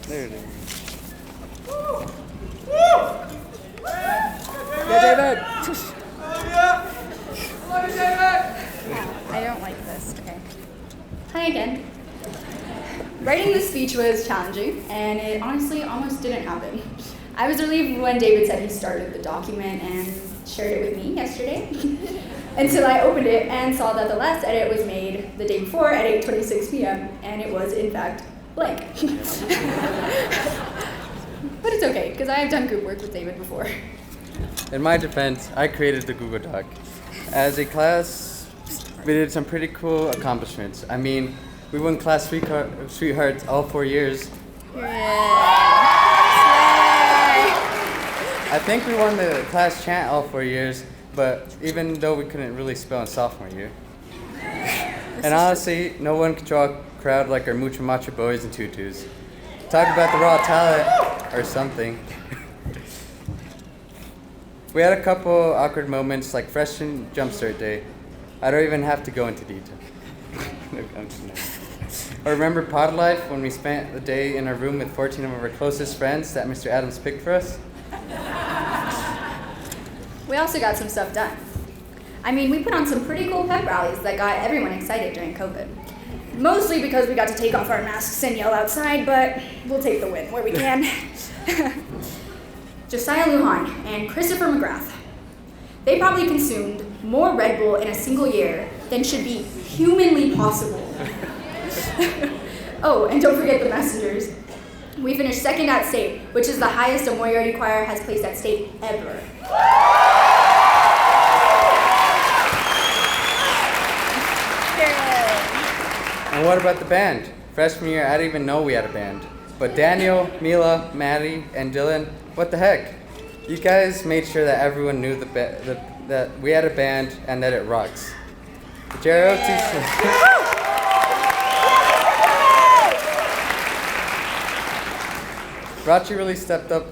there it is. I don't like this. Okay. Hi again. Writing this speech was challenging, and it honestly almost didn't happen. I was relieved when David said he started the document and shared it with me yesterday. until I opened it and saw that the last edit was made the day before at 8:26 p.m. and it was in fact blank. But it's okay, because I have done group work with David before. In my defense, I created the Google Doc. As a class, we did some pretty cool accomplishments. I mean, we won class sweethearts all 4 years. I think we won the class chant all 4 years, but even though we couldn't really spell in sophomore year. And honestly, no one could draw a crowd like our Mucho Macho boys and tutus. Talk about the raw talent or something. We had a couple awkward moments like freshman jumpstart day. I don't even have to go into detail. I remember pod life when we spent the day in our room with 14 of our closest friends that Mr. Adams picked for us. We also got some stuff done. I mean, we put on some pretty cool pep rallies that got everyone excited during COVID. Mostly because we got to take off our masks and yell outside, but we'll take the win where we can. Josiah Lujan and Christopher McGrath. They probably consumed more Red Bull in a single year than should be humanly possible. Oh, and don't forget the messengers. We finished second at state, which is the highest a Moriarty choir has placed at state ever. And what about the band? Freshman year, I didn't even know we had a band. But Daniel, Mila, Maddie, and Dylan, what the heck? You guys made sure that everyone knew that we had a band and that it rocks. The JROTC. Rachi really stepped up,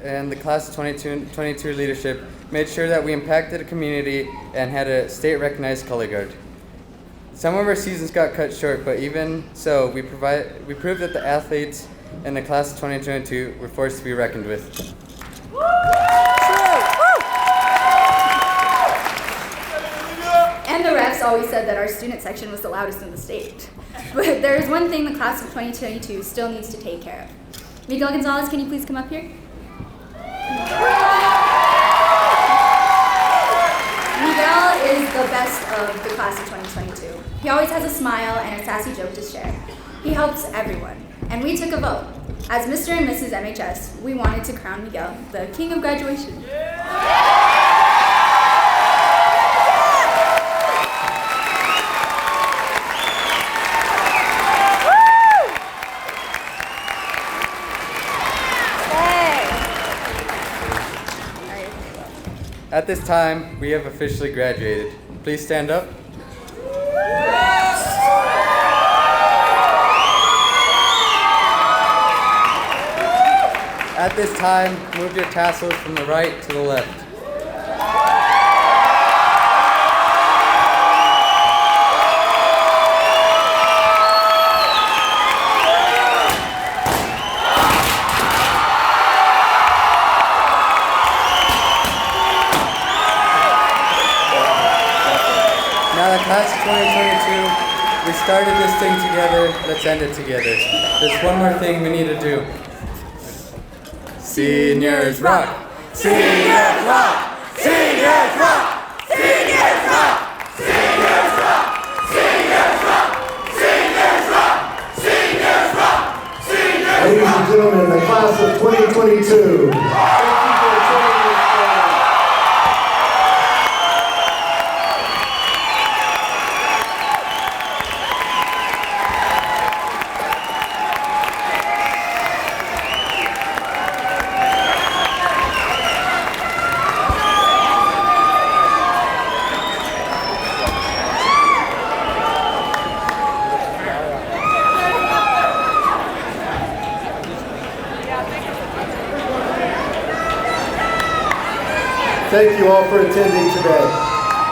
and the class of 22 leadership made sure that we impacted the community and had a state-recognized color guard. Some of our seasons got cut short, but even so, we proved that the athletes in the class of 2022 were forced to be reckoned with. And the refs always said that our student section was the loudest in the state. But there is one thing the class of 2022 still needs to take care of. Miguel Gonzalez, can you please come up here? Miguel is the best of the class of 2022. He always has a smile and a sassy joke to share. He helps everyone. And we took a vote. As Mr. and Mrs. MHS, we wanted to crown Miguel the king of graduation. At this time, we have officially graduated. Please stand up. At this time, move your tassels from the right to the left. Now the class of 2022, we started this thing together, let's end it together. There's one more thing we need to do. Seniors rock! Seniors rock! Seniors rock! Seniors rock! Seniors rock! Seniors rock! Seniors rock! Seniors rock! Seniors rock! Ladies and gentlemen, the class of 2022. Thank you all for attending today.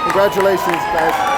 Congratulations, guys.